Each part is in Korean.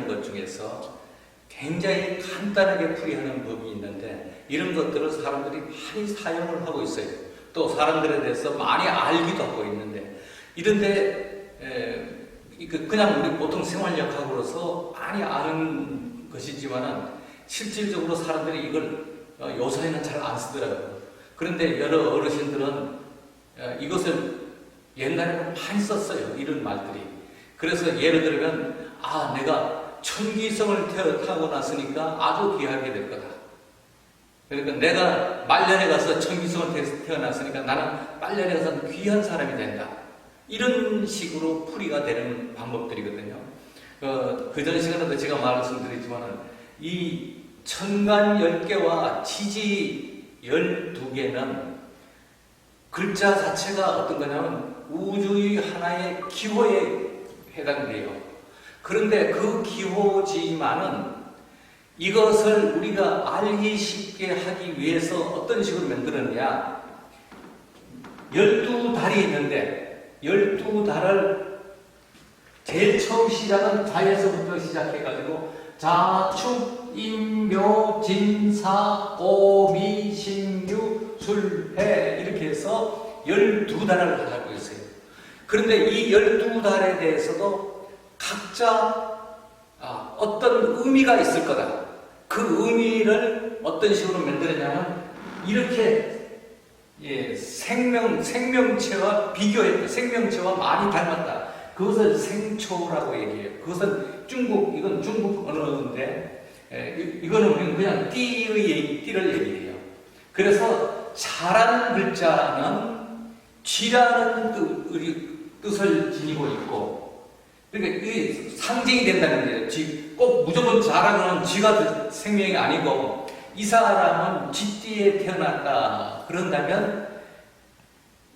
풀이하는 것 중에서 굉장히 간단하게 풀이하는 법이 있는데 이런 것들을 사람들이 많이 사용을 하고 있어요. 또 사람들에 대해서 많이 알기도 하고 있는데 이런데 그냥 우리 보통 생활역학으로서 많이 아는 것이지만은 실질적으로 사람들이 이걸 요새는 잘 안 쓰더라고요. 그런데 여러 어르신들은 이것을 옛날에는 많이 썼어요. 이런 말들이. 그래서 예를 들면 내가 천기성을 타고 났으니까 아주 귀하게 될 거다. 그러니까 내가 말년에 가서 천기성을 태어났으니까 나는 말년에 가서 귀한 사람이 된다. 이런 식으로 풀이가 되는 방법들이거든요. 그전 시간에도 제가 말씀드렸지만은 이 천간 10개와 지지 12개는 글자 자체가 어떤 거냐면 우주의 하나의 기호에 해당돼요. 그런데 그 기호지만은 이것을 우리가 알기 쉽게 하기 위해서 어떤 식으로 만들었냐. 12달이 있는데 12달을 제일 처음 시작은 자에서부터 시작해가지고 자축, 인묘, 진사, 오미, 신유, 술해 이렇게 해서 12달을 하고 있어요. 그런데 이 12달에 대해서도 각자 어떤 의미가 있을 거다. 그 의미를 어떤 식으로 만들었냐면 이렇게 생명체와 비교했다. 생명체와 많이 닮았다. 그것을 생초라고 얘기해요. 그것은 이건 중국 언어인데 이거는 우리는 그냥 띠를 얘기해요. 그래서 자라는 글자는 쥐라는 뜻을 지니고 있고, 그러니까 이게 상징이 된다는 거예요. 꼭 무조건 자라는 쥐가 생명이 아니고 이 사람은 쥐띠에 태어났다. 그런다면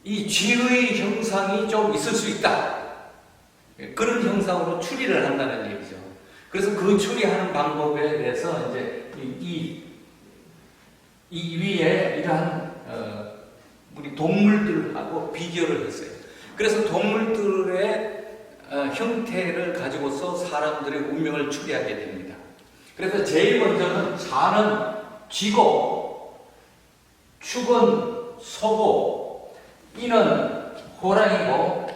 이 쥐의 형상이 좀 있을 수 있다. 그런 형상으로 추리를 한다는 얘기죠. 그래서 그 추리하는 방법에 대해서 이제 이 위에 이러한 우리 동물들하고 비교를 했어요. 그래서 동물들의 형태를 가지고서 사람들의 운명을 추리하게 됩니다. 그래서 제일 먼저는 자는 쥐고, 축은 소고, 이는 호랑이고,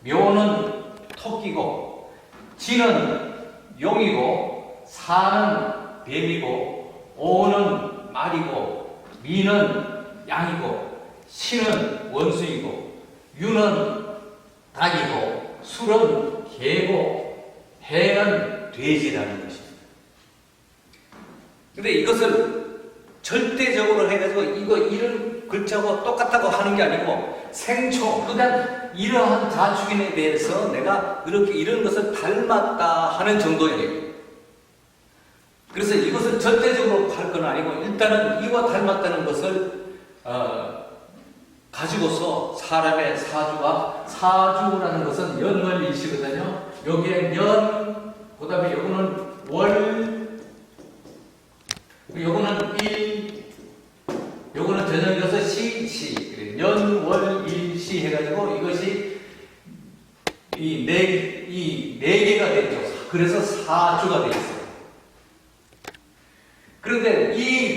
묘는 토끼고, 지는 용이고, 사는 뱀이고, 오는 말이고, 미는 양이고, 신은 원숭이고, 유는 닭이고, 술은 개고, 해는 돼지라는 것입니다. 근데 이것을 절대적으로 해가지고 이런 글자하고 똑같다고 하는 게 아니고 생초, 그냥 이러한 자축인에 대해서 내가 이런 것을 닮았다 하는 정도예요. 그래서 이것을 절대적으로 할 건 아니고 일단은 이와 닮았다는 것을 가지고서 사람의 사주라는 것은 연월일시거든요. 여기에 연, 그 다음에 요거는 월, 요거는 일, 요거는 저녁여서 시. 연월일시 해가지고 이것이 이 네 개가 되죠. 그래서 사주가 되어 있어요. 그런데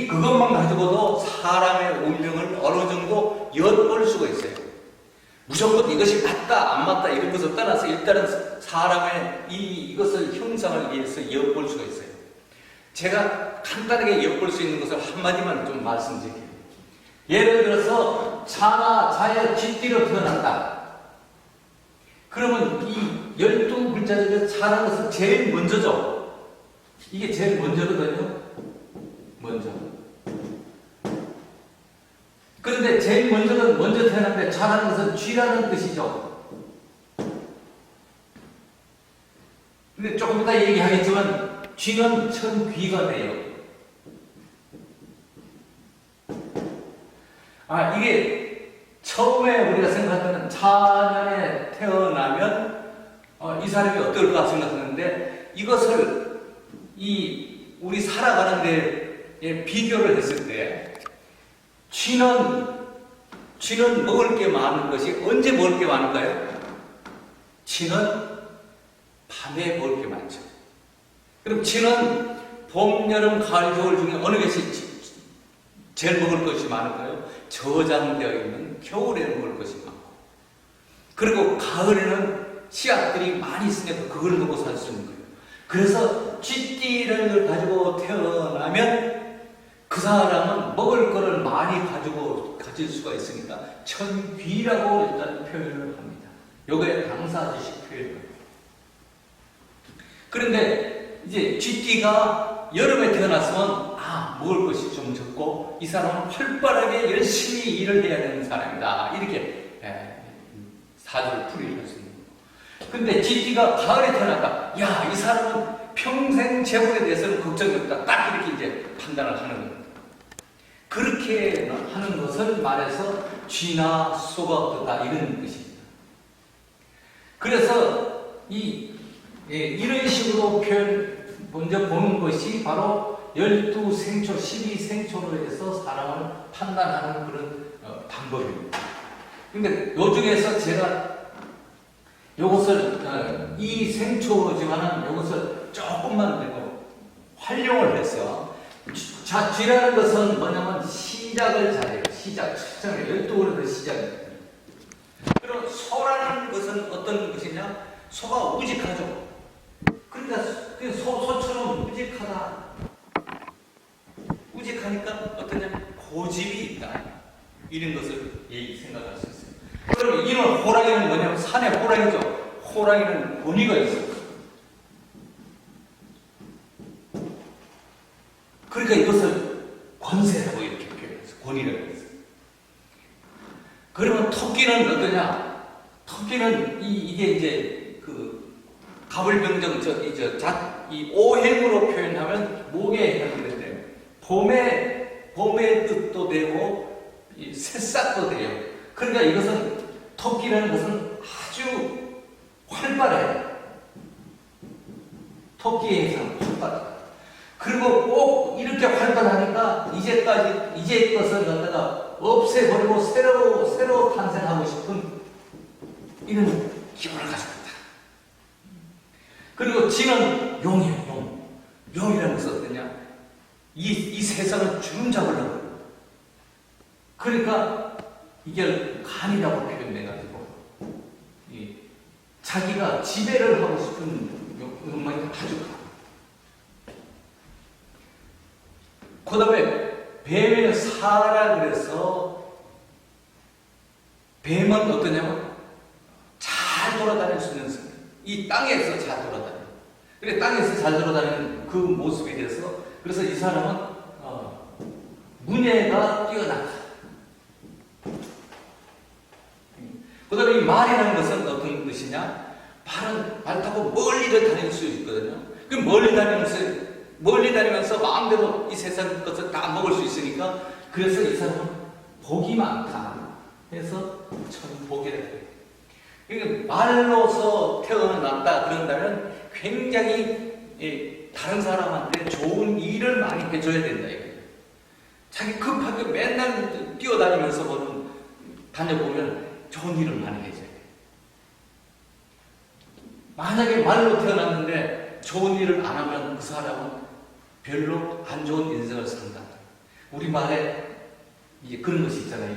그것만 가지고도 사람의 운명을 어느 정도 엿볼 수가 있어요. 무조건 이것이 맞다, 안 맞다, 이런 것을 떠나서 일단은 사람의 이것을 형상을 위해서 엿볼 수가 있어요. 제가 간단하게 엿볼 수 있는 것을 한마디만 좀 말씀드릴게요. 예를 들어서 자의 쥐띠로 태어난다. 그러면 이 12글자 중에서 자라는 것은 제일 먼저죠. 이게 제일 먼저거든요. 먼저. 그런데 제일 먼저 태어났는데 자라는 것은 쥐라는 뜻이죠. 근데 조금 이따 얘기하겠지만 쥐는 천귀가 돼요. 이게 처음에 우리가 생각하는 자년에 태어나면 이 사람이 어떨까 생각하는데 이것을 우리 살아가는 데에 비교를 했을 때 쥐는 먹을 게 많은 것이 언제 먹을 게 많을까요? 쥐는 밤에 먹을 게 많죠. 그럼 지는 봄, 여름, 가을, 겨울 중에 어느 것이 제일 먹을 것이 많을까요? 저장되어 있는 겨울에 먹을 것이 많고, 그리고 가을에는 씨앗들이 많이 있으니까 그걸 먹고 살 수 있는 거예요. 그래서 쥐띠를 가지고 태어나면 그 사람은 먹을 거를 많이 가질 수가 있으니까 천귀라고 일단 표현을 합니다. 요게 당사주식 표현입니다. 그런데 이제 쥐띠가 여름에 태어났으면 먹을 것이 좀 적고 이 사람은 활발하게 열심히 일을 해야 되는 사람이다, 이렇게 사주를 풀이할 수 있는 거예요. 근데 쥐띠가 가을에 태어났다, 이 사람은 평생 재물에 대해서는 걱정이 없다, 딱 이렇게 이제 판단을 하는 겁니다. 그렇게 하는 것을 말해서 쥐나 소가 없다, 이런 뜻입니다. 그래서 이런 식으로 먼저 보는 것이 바로 12생초, 12생초로 해서 사람을 판단하는 그런 방법입니다. 근데 요 중에서 제가 요것을 이 생초지만은 요것을 조금만 활용을 해서, 자, 쥐라는 것은 뭐냐면 시작을 잘해요. 시작, 12월에서 시작입니다. 그럼 소라는 것은 어떤 것이냐? 소가 우직하죠. 그러니까 소처럼 우직하다. 우직하니까 어떠냐? 고집이 있다, 이런 것을 생각할 수 있어요. 그럼 이런 호랑이는 뭐냐면 산의 호랑이죠. 호랑이는 권위가 있어요. 그러니까 이것을 권세라고 이렇게 표현해서 권위라고 했어요. 그러면 토끼는 어떠냐? 토끼는 이게 이제 가불병정 이 오행으로 표현하면 목에 해당되는데 봄의 뜻도 되고 새싹도 돼요. 그러니까 이것은 토끼라는 것은 아주 활발해요. 토끼의 행상 활발해요. 그리고 꼭 이렇게 활발하니까 이제 것을 갖다가 없애버리고 새로 탄생하고 싶은 이런 기분을 가지고 있다. 그리고 쥐는 용이에요. 용이라는 것은 어떠냐? 이 세상을 주름잡으려고. 그러니까 이게 간이라고 표현돼가지고 자기가 지배를 하고 싶은 욕망이 아주 강해요. 그 다음에 뱀의 사라 그래서 뱀은 어떠냐면 잘 돌아다닐 수 있는 성격. 이 땅에서 잘 돌아다녀요. 그래, 땅에서 잘 돌아다니는 그 모습에 대해서, 그래서 이 사람은 문예가 뛰어나다. 그 다음에 이 말이라는 것은 어떤 뜻이냐? 말 타고 멀리를 다닐 수 있거든요. 그 멀리 다니면서 마음대로 이 세상 것을 다 먹을 수 있으니까, 그래서 이 사람은 복이 많다 해서 천복이라 해요. 그러니까 말로서 태어났다 그런다면 굉장히 다른 사람한테 좋은 일을 많이 해줘야 된다 이거예요. 자기 급하게 맨날 뛰어다니면서 다녀보면 좋은 일을 많이 해줘야 돼요. 만약에 말로 태어났는데 좋은 일을 안 하면 그 사람은 별로 안 좋은 인생을 산다. 우리말에 이제 그런 것이 있잖아요.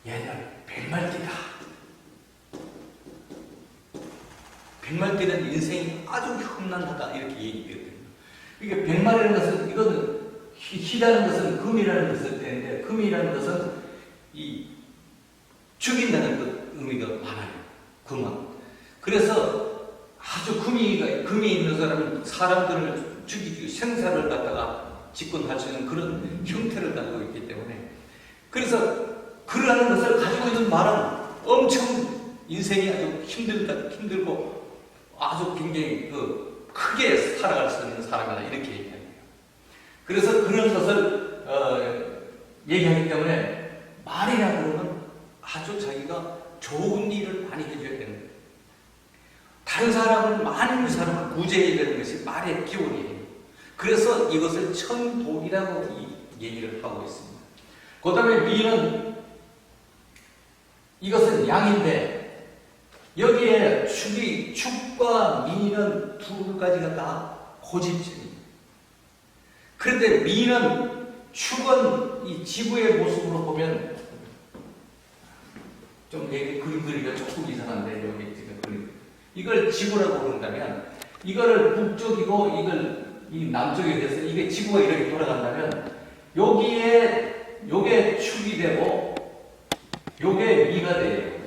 얘는 백말띠다. 백말띠는 인생이 아주 험난하다, 이렇게 얘기되거든요. 이게 백말이라는 것은, 이거는 희라는 것은 금이라는 것을 되는데, 금이라는 것은 죽인다는 의미가 많아요. 금은. 그래서 아주 금이 있는 사람은 사람들을 죽이고 생사를 갖다가 집권할 수 있는 그런 형태를 가지고 있기 때문에, 그래서 그러한 것을 가지고 있는 말은 엄청 인생이 아주 힘들고 아주 굉장히 크게 살아갈 수 있는 사람이다, 이렇게 얘기합니다. 그래서 그런 것을 얘기하기 때문에 말이라 그러면 아주 자기가 좋은 일을 많이 해줘야 되는 거예요. 많은 사람을 구제해야 되는 것이 말의 기본이에요. 그래서 이것을 천복이라고 얘기를 하고 있습니다. 그 다음에 미는, 이것은 양인데, 여기에 축과 미는 두 가지가 다 고집적입니다. 그런데 미는, 축은 이 지구의 모습으로 보면 좀 여기 그림 그리기가 조금 이상한데, 여기 지금 그림. 이걸 지구라고 부른다면, 이거를 북쪽이고 이 남쪽에 대해서 이게 지구가 이렇게 돌아간다면, 요게 축이 되고, 요게 미가 돼요.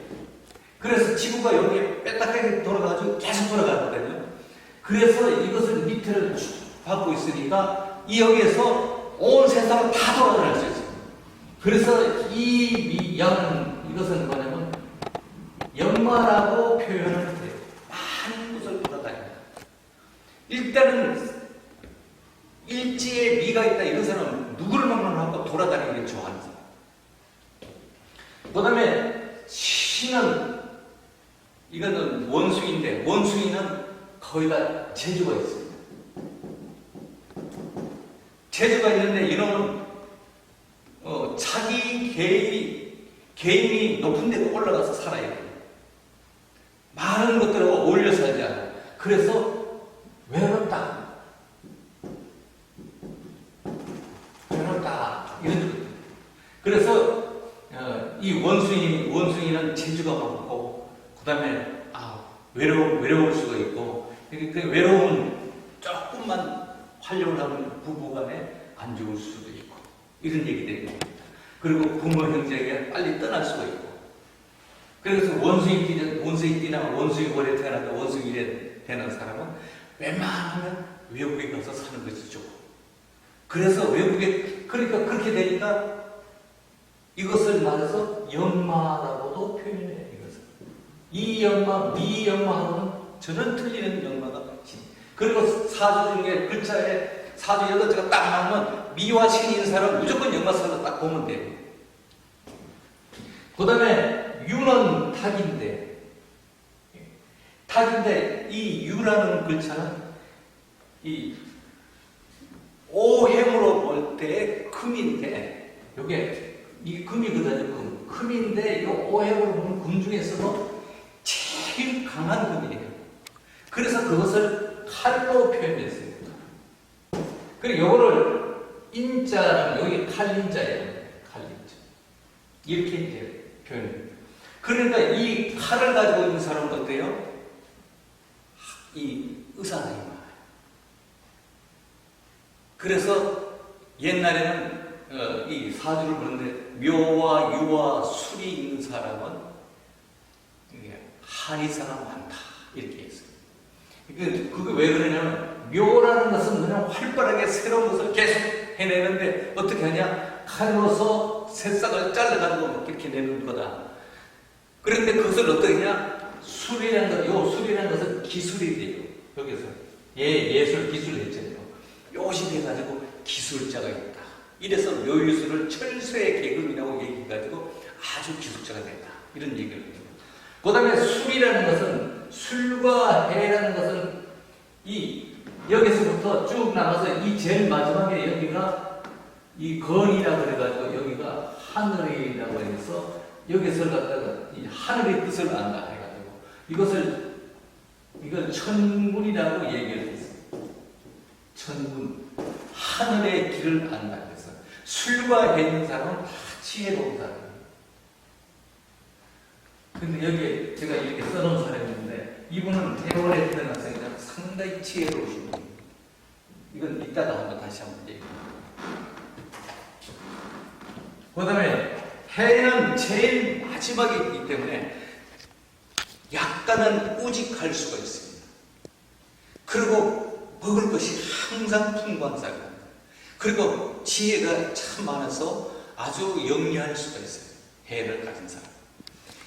그래서 지구가 여기에 빼딱하게 돌아가지고 계속 돌아가거든요. 그래서 이것을 밑을 받고 있으니까, 이 여기에서 온 세상을 다 돌아다닐 수 있어요. 그래서 이 이것은 뭐냐면 연마라고 표현을 해요. 많은 곳을 돌아다닙니다. 일단은 일지에 미가 있다 이런 사람은 누구를 막론하고 돌아다니는 게 좋아하는 사람. 그 다음에 시는, 이거는 원숭이인데, 원숭이는 거의 다 재주가 있습니다. 재주가 있는데 이놈은 자기 개인이 높은 데로 올라가서 살아야 돼요. 많은 것들하고 어울려 살지 않아요. 그래서 외롭다 이런 것. 그래서 이 원숭이는 재주가 많고, 그 다음에 외로울 수가 있고, 그 외로움은 조금만 활용을 하면 부부간에 안 좋을 수도 있고, 이런 얘기들이 있습니다. 그리고 부모 형제에게 빨리 떠날 수가 있고, 그래서 원숭이띠나 원숭이 고래 태어났다 원숭이 되는 사람은 웬만하면 외국에 가서 사는 것이 좋고, 그래서 그러니까 그렇게 되니까 이것을 말해서 연마라고도 표현해요. 이것을 이 연마, 미 연마하고는 전혀 틀리는 연마가 신. 그리고 사주 중에 글자에 사주 8자가 딱 나오면 미와 신인 사람 무조건 연마 써서 딱 보면 돼요. 그 다음에 유는 탁인데 이 유라는 글자는 이 오행으로 볼 때 금인데, 요게 이 금이거든요. 금인데 이 오행으로 보면 금 중에서도 제일 강한 금이에요. 그래서 그것을 칼로 표현했어요. 그리고 요거를 인자는 여기 칼인자예요. 칼인자. 이렇게 이제 표현해요. 그러니까 이 칼을 가지고 있는 사람은 어때요? 이 의사나이. 그래서 옛날에는 이 사주를 보는데 묘와 유와 술이 있는 사람은 한의사가 많다 이렇게 했어요. 그게 왜 그러냐면, 묘라는 것은 그냥 활발하게 새로운 것을 계속 해내는데 어떻게 하냐? 칼로서 새싹을 잘라가지고 이렇게 내는 거다. 그런데 그것을 어떻게 하냐? 술이라는 것은 기술이 돼요. 여기서 예술 기술 했잖아요. 요식해가지고 기술자가 있다. 이래서 묘유술을 철새의 계급이라고 얘기해가지고 아주 기술자가 됐다. 이런 얘기를 해요. 그 다음에 술이라는 것은, 술과 해라는 것은 여기서부터 쭉 나가서 이 제일 마지막에 여기가 이 건이라고 그래가지고 여기가 하늘이라고 해서 여기서 갖다가 이 하늘의 뜻을 안다 해가지고 이걸 천군이라고 얘기를 했어요. 천군. 하늘의 길을 안다. 그래서 술과 해 있는 사람은 다 지혜로운 사람이에요. 근데 여기에 제가 이렇게 써놓은 사람이 있는데, 이분은 해월에 태어나서 상당히 지혜로우신 분이에요. 이건 이따가 한번 다시 한번 얘기해요. 그 다음에 해는 제일 마지막에 있기 때문에 약간은 우직할 수가 있습니다. 그리고 먹을 것이 항상 풍부한 사람. 그리고 지혜가 참 많아서 아주 영리할 수가 있어요. 해를 가진 사람.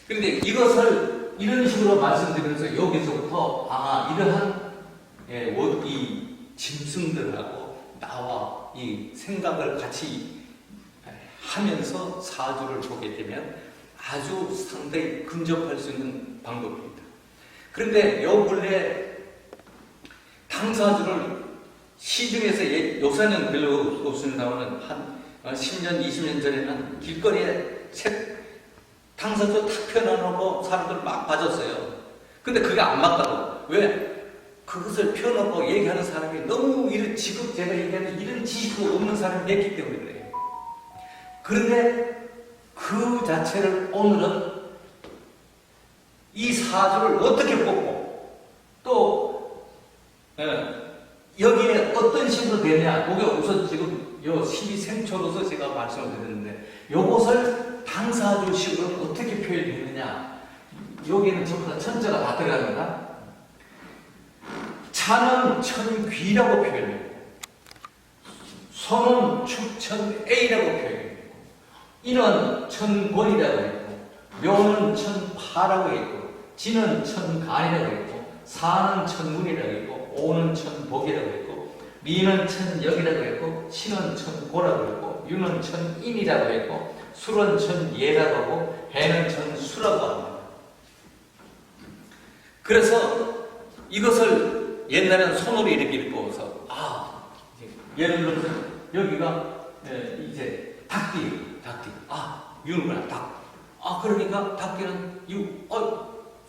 그런데 이것을 이런 식으로 말씀드리면서 여기서부터 이러한 이 짐승들하고 나와 이 생각을 같이 하면서 사주를 보게 되면 아주 상당히 근접할 수 있는 방법입니다. 그런데 요 근래 당사주를 시중에서 요새는 별로 없습니다만 한 10년, 20년 전에는 길거리에 당사주 탁 펴놔놓고 사람들 막 봐줬어요. 근데 그게 안 맞다고. 왜? 그것을 펴놓고 얘기하는 사람이 너무 지금 제가 얘기하는 이런 지식이 없는 사람이 됐기 때문에 그래요. 그런데 그 자체를 오늘은 이 사주를 어떻게 뽑고 또 여기에 어떤 식으로 되냐, 그게 우선 지금 요 12생초로서 제가 말씀을 드렸는데, 요것을 당사주식으로 어떻게 표현했느냐, 여기에는 전부 다 천자가 다 들어갑니다. 차는 천귀라고 표현해요. 소는 축천애라고 표현해요. 인은 천권이라고 했고, 묘는 천파라고 했고, 지는 천간이라고 했고, 사는 천문이라고 했고, 오는 천복이라고 했고, 미는 천역이라고 했고, 신은 천고라고 했고, 유는 천인이라고 했고, 술은 천예라고 하고, 해는 천수라고 합니다. 그래서 이것을 옛날에는 손으로 이렇게 읽어서, 예를 들어서 여기가 이제 닭띠, 유는구나, 닭. 그러니까 닭띠는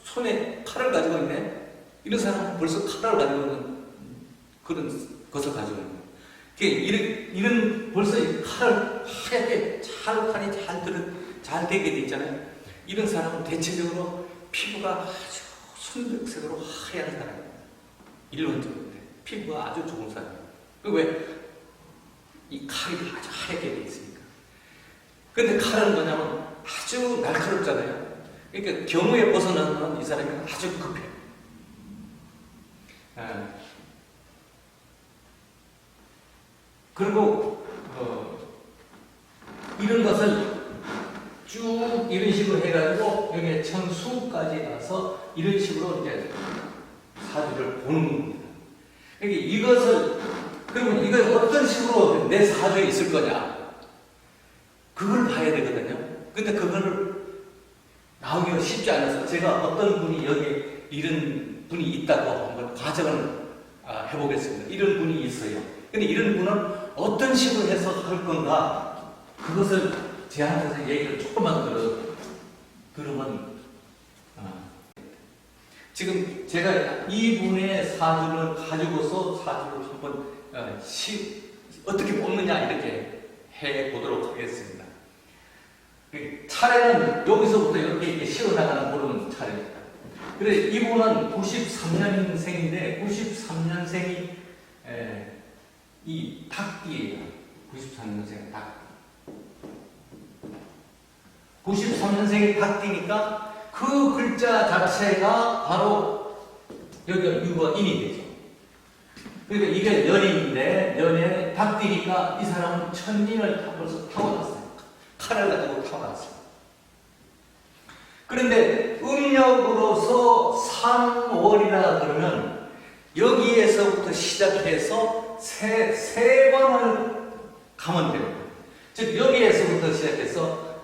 손에 칼을 가지고 있네. 이런 사람은 벌써 칼을 가지고 있는 그런 것을 가지고 있는 거예요. 이런 벌써 칼을 하얗게 칼이 잘 되게 돼 있잖아요. 이런 사람은 대체적으로 피부가 아주 순백색으로 하얀 사람이에요. 일반적으로 피부가 아주 좋은 사람이에요. 왜? 이 칼이 아주 하얗게 돼 있으니까. 근데 칼은 뭐냐면 아주 날카롭잖아요. 그러니까 경우에 벗어나면 이 사람이 아주 급해요. 그리고 이런 것을 쭉 이런 식으로 해가지고 여기에 천수까지 가서 이런 식으로 이제 사주를 보는 겁니다. 그러니까 이것을, 그러면 이걸 어떤 식으로 내 사주에 있을 거냐, 그걸 봐야 되거든요. 근데 그거를 나오기가 쉽지 않아서 제가 어떤 분이 여기 이런 분이 있다고 한번 가정을 해보겠습니다. 이런 분이 있어요. 근데 이런 분은 어떤 식으로 해서 할 건가, 그것을 제한해서 얘기를 조금만 들으면 지금 제가 이분의 사주를 가지고서 사주를 한번 어떻게 뽑느냐 이렇게 해보도록 하겠습니다. 차례는 여기서부터 이렇게 시어나가는 그런 차례입니다. 그래, 이분은 93년생인데 93년생이 이 닭띠예요. 93년생 닭. 93년생이 닭띠니까 그 글자 자체가 바로 여기가 유가 인이 되죠. 그러니까 이게 년인데, 년에 닭띠니까 이 사람은 천인을 벌써 타고났어요. 칼을 가지고 타고났어요. 그런데 음력으로서 3월이라 그러면 여기에서부터 시작해서 세 번을 가면 됩니다. 즉 여기에서부터 시작해서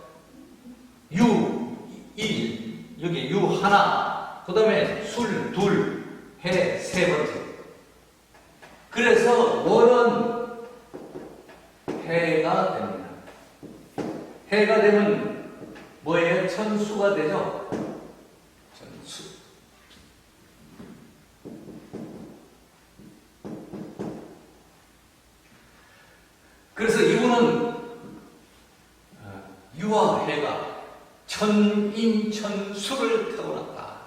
유 1, 여기 유 하나, 그 다음에 술 둘, 해 세 번째. 그래서 월은 해가 됩니다. 해가 되면 뭐예요? 천수가 되죠? 천수. 그래서 이분은 유와 해가 천인천수를 타고났다.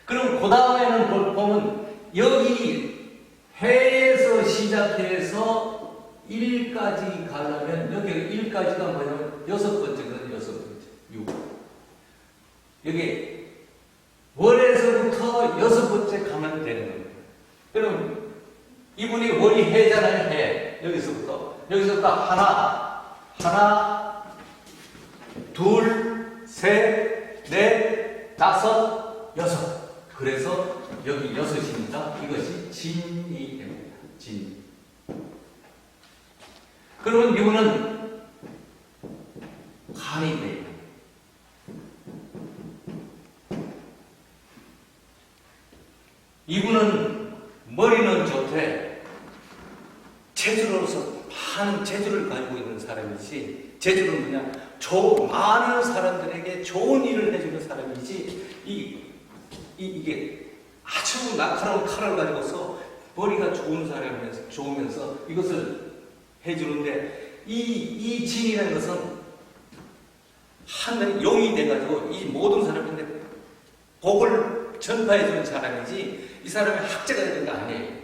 그럼 그 다음에는 보면 여기 해에서 시작해서 1까지 가려면 여기 1까지가 뭐냐면 6번째거든요. 6번째. 6. 여기 월에서부터 6번째 가면 되는 겁니다. 그럼 이분이 월이 해잖아요. 해. 여기서부터 하나, 둘, 셋, 넷, 다섯, 여섯. 그래서 여기 6이니까 이것이 진이 됩니다. 진. 그러면 이분은 간이 돼요. 이분은 머리는 좋대. 재주로서 많은 재주를 가지고 있는 사람이지, 재주는 뭐냐? 많은 사람들에게 좋은 일을 해주는 사람이지, 이 이게 아주 날카로운 칼을 가지고서 머리가 좋으면서 이것을 해주는데 이 진이라는 것은 하늘의 영이 돼가지고 이 모든 사람인데 복을 전파해주는 사람이지 이 사람이 학자가 되는 게 아니에요.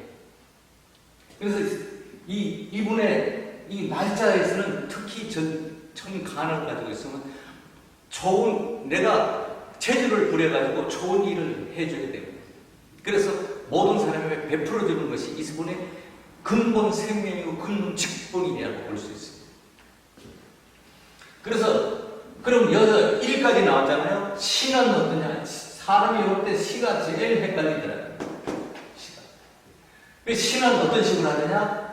그래서 이분의 이 날짜에서는 특히 천간을 가지고 있으면 내가 체질을 부려가지고 좋은 일을 해줘야 돼요. 그래서 모든 사람에게 베풀어주는 것이 이분의 근본 생명이고 근본 직분이라고 볼 수 있습니다. 그래서 그럼 여기서 1까지 나왔잖아요. 시는 어떠냐? 사람이 올 때 시가 제일 헷갈리더라고요. 시는 어떤 식으로 하느냐?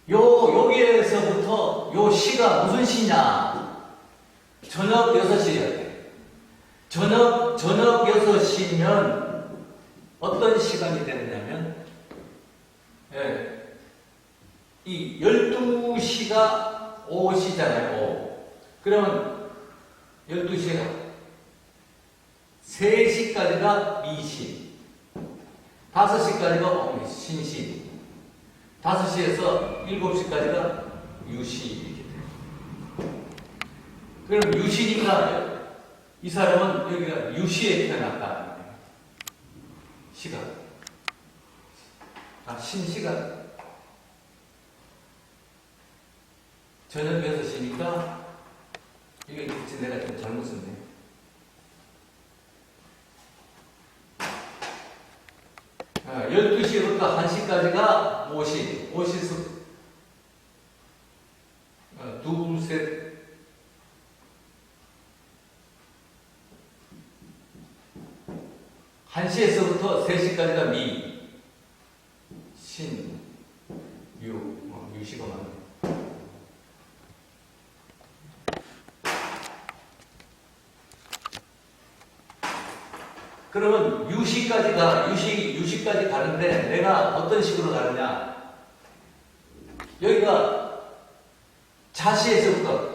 여기에서부터 요 시가 무슨 시냐? 저녁 6시여야 돼. 저녁 6시면 어떤 시간이 되느냐면, 이 12시가 오시잖아요. 그러면 12시가 3시까지가 미신, 5시까지가 신신, 5시에서 7시까지가 유시 이렇게 돼요. 그럼 유시니까 이 사람은 여기가 유시에 태어났다. 시간. 신시간. 저녁 6시니까 이게 내가 좀 잘못 썼네. 아, 12시부터 1시까지가 오시. 오시에서 둘, 셋. 한시에서부터 3시까지가 미, 신, 유시가 맞네. 그러면 유시까지 가는데 내가 어떤 식으로 가느냐? 여기가 자시에서부터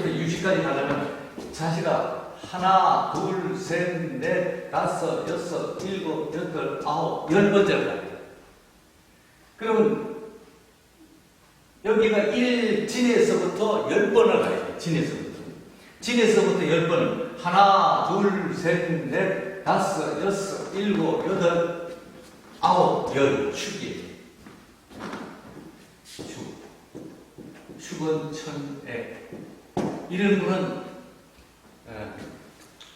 유시까지 가려면 자시가 하나, 둘, 셋, 넷, 다섯, 여섯, 일곱, 여덟, 아홉, 10번째로 가요. 그러면 여기가 1진에서부터 10번을 가요. 진에서부터 10번. 하나, 둘, 셋, 넷, 다섯, 여섯, 일곱, 여덟, 아홉, 열. 축이에요. 축은 천에. 이런 분은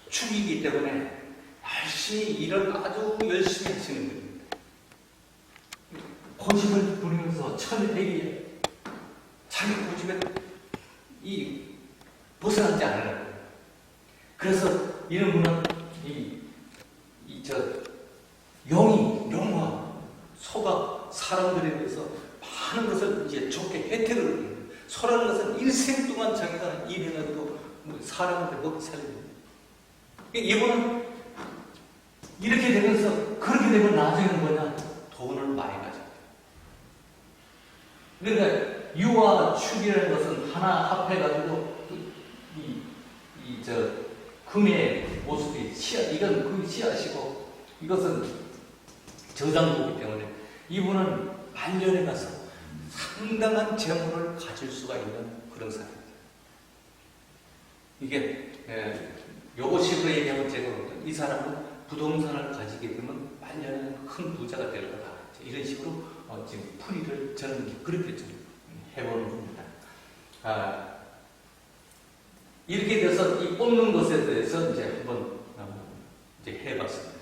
축이기 때문에 열심히 일을 아주 열심히 하시는 겁니다. 고집을 부리면서 천액이에요. 자기 고집에 벗어나지 않으라고. 그래서 이런 분은 용화, 소가 사람들에 대해서 많은 것을 이제 좋게 혜택을 얻는. 소라는 것은 일생 동안 자기가 일해가지고 사람한테 먹고 살립니다. 이분은 이렇게 되면서 그렇게 되면 나중에는 뭐냐? 돈을 많이 가져요. 그러니까 유와 축이라는 것은 하나 합해가지고 금의 모습이 이건 그 씨앗이고 이것은 저장도이기 때문에 이분은 말년에 가서 상당한 재물을 가질 수가 있는 그런 사람입니다. 이게 요거 식으로 얘기하면 제가 이 사람은 부동산을 가지게 되면 말년에는 큰 부자가 될 거다. 이런 식으로 지금 풀이를 저는 그렇게 좀 해보는 겁니다. 이렇게 돼서 이 뽑는 것에 대해서 이제 한번 이제 해봤습니다.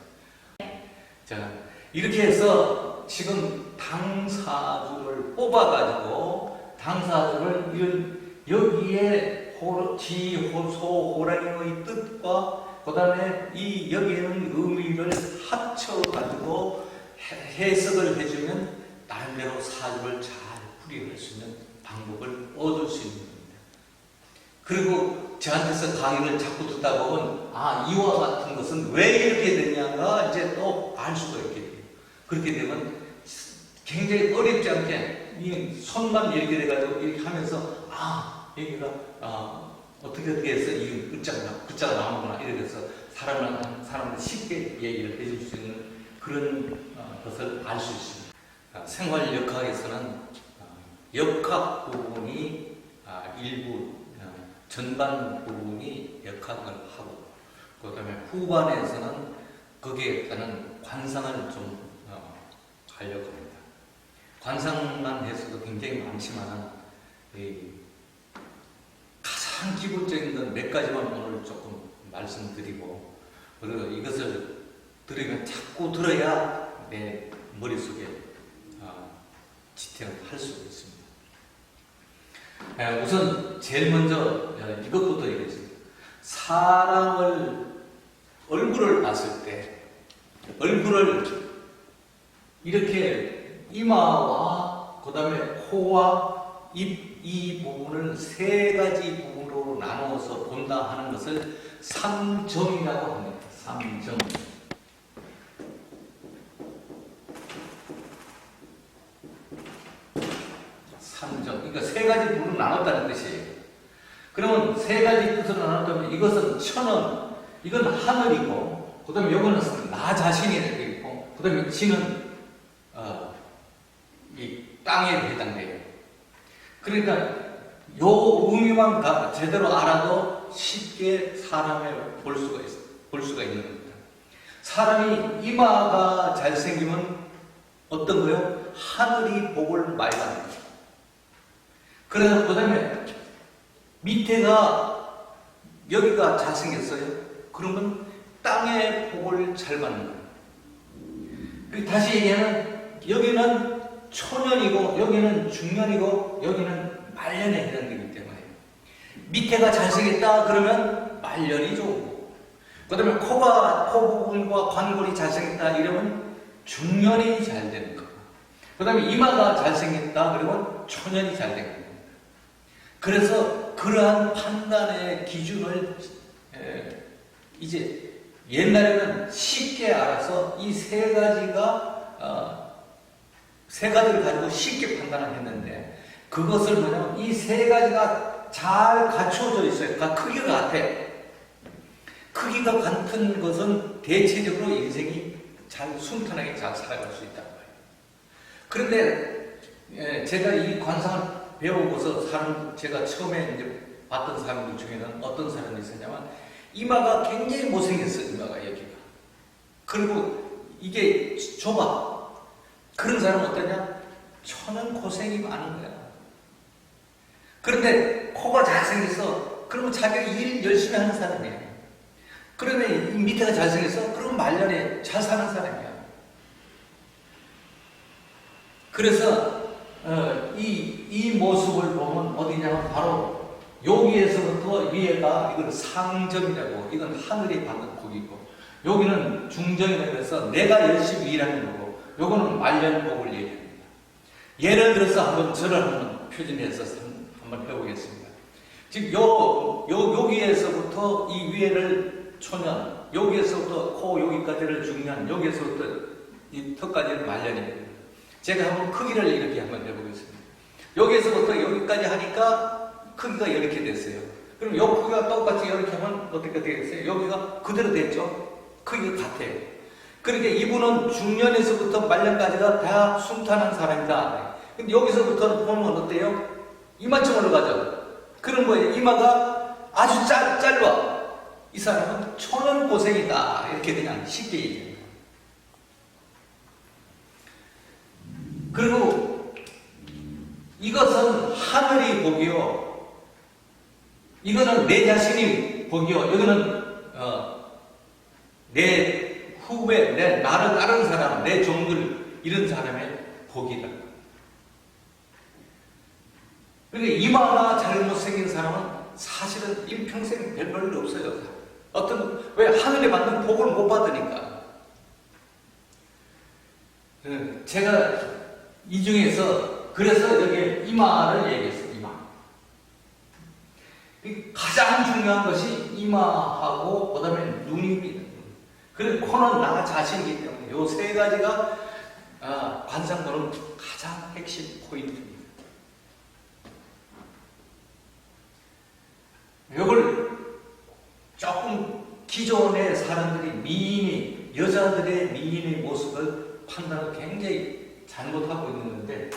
자, 이렇게 해서 지금 당사주를 뽑아가지고 당사주를 여기에 지소호랑이의 뜻과 그 다음에 여기에는 의미를 합쳐가지고 해석을 해주면 나름대로 사주를 잘 풀이할 수 있는 방법을 얻을 수 있는 겁니다. 그리고 저한테서 강의를 자꾸 듣다 보면 이와 같은 것은 왜 이렇게 됐냐가 이제 또 알 수가 있게 돼요. 그렇게 되면 굉장히 어렵지 않게 이 손만 이렇게 돼가지고 이렇게 하면서 여기가 어떻게 해서 이 글자가 나오는구나 이렇게 해서 사람들 쉽게 얘기를 해줄 수 있는 그런 것을 알 수 있습니다. 생활 역학에서는 역학 부분이 일부 전반 부분이 역학을 하고, 그 다음에 후반에서는 거기에 따른 관상을 좀 하려고 합니다. 관상만 해서도 굉장히 많지만 가장 기본적인 건 몇 가지만 오늘 조금 말씀드리고, 그리고 이것을 들으면 자꾸 들어야 내 머릿속에 지탱을 할 수 있습니다. 우선 제일 먼저 이것부터 얘기했습니다. 사람을 얼굴을 봤을 때 얼굴을 이렇게 이마와 그 다음에 코와 입 이 부분을 세 가지 부분으로 나누어서 본다 하는 것을 삼정이라고 합니다. 삼정. 삼정. 그러니까 세 가지 부분으로 나눴다는 뜻이에요. 그러면 세 가지 뜻으로 나눴다면 이것은 천은, 이건 하늘이고, 그 다음에 이거는 나 자신이 있고, 그 다음에 지는 이 땅에 해당돼요. 그러니까 요 의미만 제대로 알아도 쉽게 사람을 볼 수가 있는 겁니다. 사람이 이마가 잘생기면 어떤 거요? 하늘이 복을 많이 받는 거예요. 그래서 그 다음에 밑에가 여기가 잘생겼어요. 그러면 땅의 복을 잘 받는 거예요. 다시 얘기하면 여기는 초년이고 여기는 중년이고 여기는 말년에 해당되기 때문에 밑에가 잘생겼다 그러면 말년이 좋고, 그 다음에 코 부분과 관골이 잘생겼다 이러면 중년이 잘 되는 거고, 그 다음에 이마가 잘생겼다 그러면 초년이 잘 되는 겁니다. 그래서 그러한 판단의 기준을 이제 옛날에는 쉽게 알아서 이 세 가지를 가지고 쉽게 판단을 했는데, 그것을 뭐냐면 이 세 가지가 잘 갖추어져 있어요. 크기가 같아. 크기가 같은 것은 대체적으로 인생이 잘 순탄하게 잘 살아갈 수 있다는 거예요. 그런데 제가 이 관상을 배우고서 제가 처음에 이제 봤던 사람들 중에는 어떤 사람이 있었냐면 이마가 굉장히 못생겼어요. 이마가 여기가. 그리고 이게 좁아. 그런 사람은 어떠냐? 천은 고생이 많은 거야. 그런데 코가 잘생겼어. 그러면 자기가 일 열심히 하는 사람이야. 그러면 이 밑에가 잘생겼어. 그러면 말년에 잘 사는 사람이야. 그래서 이 모습을 보면 어디냐면 바로 여기에서부터 위에가 이건 상정이라고, 이건 하늘이 받는 복이고, 여기는 중정이라고 해서 내가 열심히 일하는 거고, 요거는 말년복을 얘기합니다. 예를 들어서 한번 저를 한번 표준해서 한번 해보겠습니다. 지금 여기에서부터 이 위에를 초년, 여기에서부터 코 여기까지를 중년, 여기에서부터 이 턱까지를 말년입니다. 제가 한번 크기를 이렇게 한번 해보겠습니다. 여기에서부터 여기까지 하니까 크기가 이렇게 됐어요. 그럼 요 크기가 똑같이 이렇게 하면 어떻게 되겠어요? 여기가 그대로 됐죠? 크기가 같아요. 그러니까 이분은 중년에서부터 말년까지가 다 순탄한 사람이다. 근데 여기서부터 보면 어때요? 이마쯤 올라가죠. 그런 거예요. 이마가 아주 짧아. 이 사람은 초년 고생이다. 이렇게 그냥 쉽게 얘기합니다. 그리고 이것은 하늘이 복이요. 이거는 내 자신이 복이요. 이거는 내 후배, 나를 따르는 사람, 내 종들, 이런 사람의 복이다. 그러니까 이마가 잘못생긴 사람은 사실은 일평생 별 볼일 없어요. 왜 하늘에 받는 복을 못 받으니까. 제가 이 중에서 그래서 여기 이마를 얘기했어요. 이마. 가장 중요한 것이 이마하고 그 다음에 눈입니다. 그리고 코는 나 자신이기 때문에 이 세 가지가 관상 보는 가장 핵심 포인트입니다. 이걸 조금 기존의 사람들이 여자들의 미인의 모습을 판단을 굉장히 잘못하고 있는데,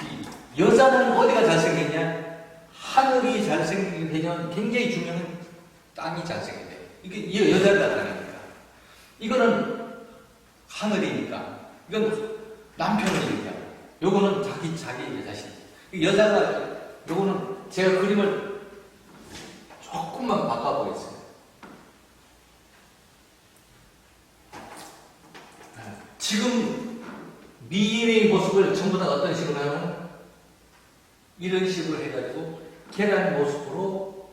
이 여자는 어디가 잘생겼냐? 하늘이 잘생기게 되면 굉장히 중요한 땅이 잘생겨야 돼요. 이게 여자가 다르니까. 이거는 하늘이니까. 이건 남편을 얘기하고. 요거는 자기 자신. 여자가, 요거는 제가 그림을 조금만 바꿔보겠습니다. 지금 미인의 모습을 전부 다 어떤 식으로 하면 이런 식으로 해가지고 계란 모습으로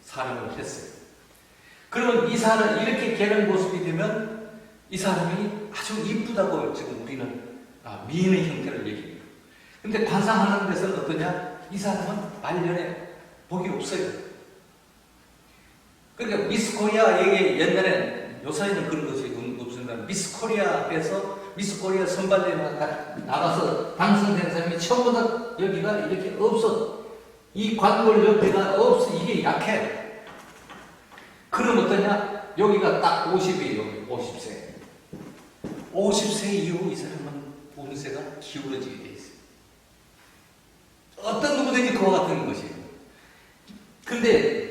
사람을 했어요. 그러면 이 사람 이렇게 계란 모습이 되면 이 사람이 아주 이쁘다고 지금 우리는 미인의 형태를 얘기해요. 근데 관상하는 데서는 어떠냐? 이 사람은 말년에 복이 없어요. 그러니까 미스 코리아 얘기 옛날에 요사이는 그런 것이 없습니다. 미스 코리아 앞에서 미스 코리아 선발대회 나가서 당선된 사람이 전부 다 여기가 이렇게 없어. 이 관골 옆에가 없어. 이게 약해. 그럼 어떠냐? 여기가 딱 50이에요. 50세. 50세 이후 이 사람은 운세가 기울어지게 돼 있어요. 어떤 누구든지 그와 같은 것이에요. 근데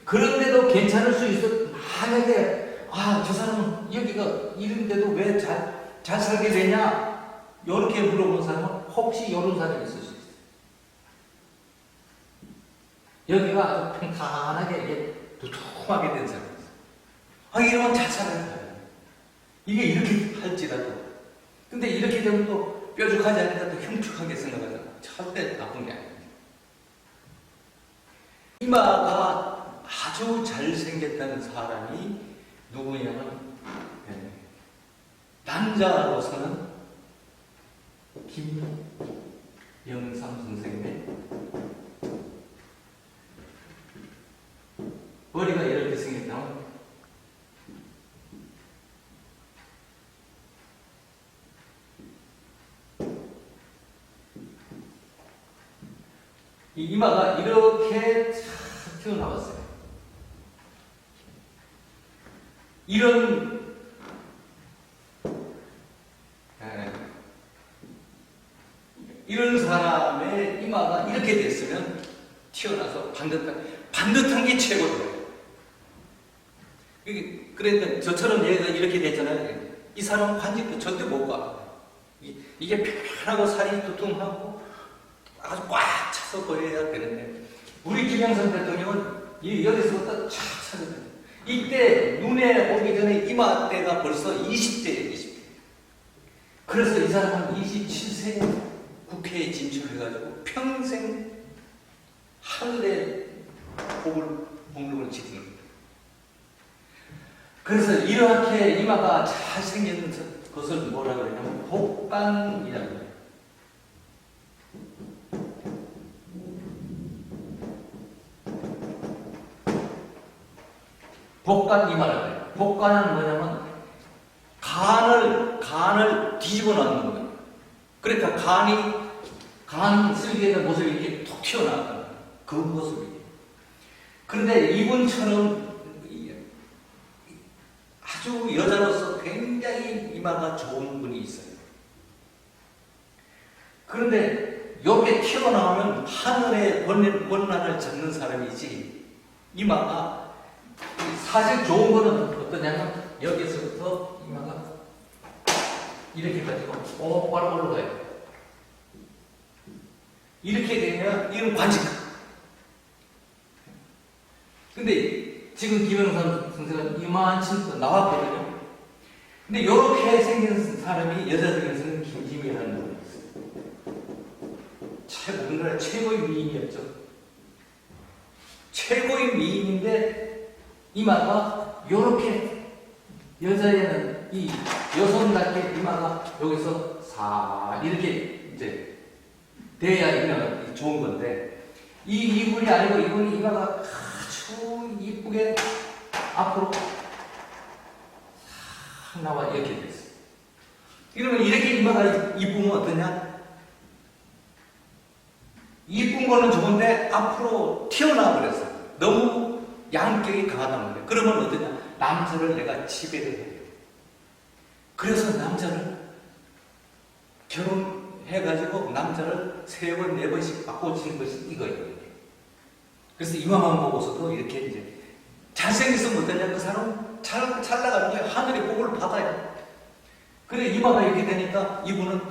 그런데도 괜찮을 수 있어. 만약에 저 사람은 여기가 이런데도 왜 잘 살게 되냐? 이렇게 물어본 사람은 혹시 이런 사람이 있을 수 있어요. 여기가 아주 평탄하게 이게 두툼하게 된 사람이 있어요. 이러면 잘 살아야 돼요. 이게 이렇게 할지라도. 근데 이렇게 되면 또 뾰족하지 않으니까 또 흉측하게 생각하잖아. 절대 나쁜 게 아닙니다. 이마가 아주 잘생겼다는 사람이 누구냐면 남자로서는 김영삼 선생님의 머리가 이렇게 생겼다면 이 이마가 이렇게 쫙 튀어나왔어요. 이런 사람의 이마가 이렇게 됐으면 튀어나서 반듯한 게 최고예요. 그러니까 저처럼 얘가 이렇게 됐잖아요. 이 사람은 관직도 절대 못 가. 이게 편하고 살이 두툼하고 아주 꽉 차서 보여야 되는데, 우리 김영삼 대통령은 여기서부터 쫙 차거든요. 이때 눈에 오기 전에 이마때가 벌써 20대예요, 20대. 그래서 이 사람은 27세에 국회에 진출해가지고 평생 하늘의 복lum을 지키는 겁니다. 그래서 이렇게 이마가 잘 생긴 것을 뭐라 그러냐면 복간이라고 해요. 복간 이마라고 해요. 복간은 뭐냐면 간을 뒤집어 놓는 거예요. 그러니까 간 쓸개의 모습이 이렇게 툭 튀어나와요. 그 모습이에요. 그런데 이분처럼 아주 여자로서 굉장히 이마가 좋은 분이 있어요. 그런데 이렇게 튀어나오면 하늘의 권난을 잡는 사람이지, 이마가 사실 좋은 거는 어떠냐면 여기서부터 이마가 이렇게 가지고 똑바로 올라가요. 이렇게 되면 이건 관직. 근데 지금 김영삼 선생은 이만큼 나왔거든요. 근데 이렇게 생긴 사람이 여자 중에서는 김지미라는 분이 있어요. 우리나라 최고의 미인이었죠. 최고의 미인인데 이마가 이렇게, 여자에는 이 여성답게 이마가 여기서 이렇게 이제 돼야 이마가 좋은 건데, 이분이 아니고 이분이 이마가 아주 이쁘게 앞으로 싹 나와 이렇게 됐어요. 이러면 이렇게 이마가 이쁘면 어떠냐? 이쁜 이쁜 거는 좋은데 앞으로 튀어나와 버렸어요. 너무 양격이 강하다는 거예요. 그러면 어떠냐? 남자를 내가 지배를 해요. 그래서 남자를 결혼해가지고 남자를 3번, 4번씩 바꿔주는 것이 이거예요. 그래서 이마만 보고서도 이렇게 이제 잘생겼으면 어떠냐? 그 사람 잘 나가는 하늘의 복을 받아요. 그래, 이마가 이렇게 되니까 이분은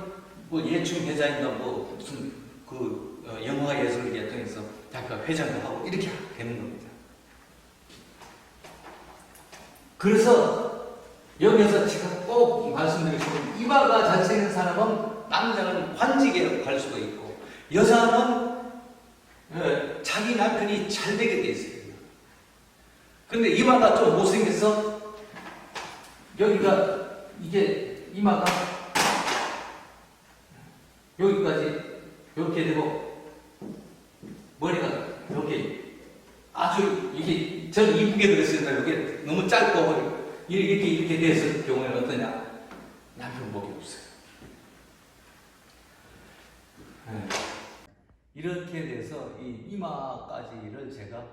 뭐 예충회장인가 뭐 무슨 그 영화예술계통해서 자기가 회장도 하고 이렇게 되는 겁니다. 그래서 여기서 제가 꼭 말씀드리고 싶은, 이마가 잘생긴 사람은 남자는 관직에 갈 수가 있고 여자는 자기 남편이 잘 되게 돼 있어요. 근데 이마가 좀 못생겨서 여기가 이게 이마가 여기까지 이렇게 되고 머리가 이렇게 아주 이게 저는 이쁘게 들었습니다. 이게 너무 짧고 이렇게 됐을 경우에는 어떠냐? 남편 복이 없어요. 이렇게 돼서 이 이마까지를 제가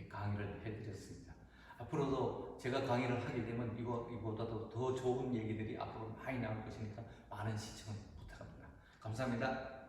강의를 해드렸습니다. 앞으로도 제가 강의를 하게 되면 이보다도 더 좋은 얘기들이 앞으로 많이 나올 것이니까 많은 시청 부탁합니다. 감사합니다.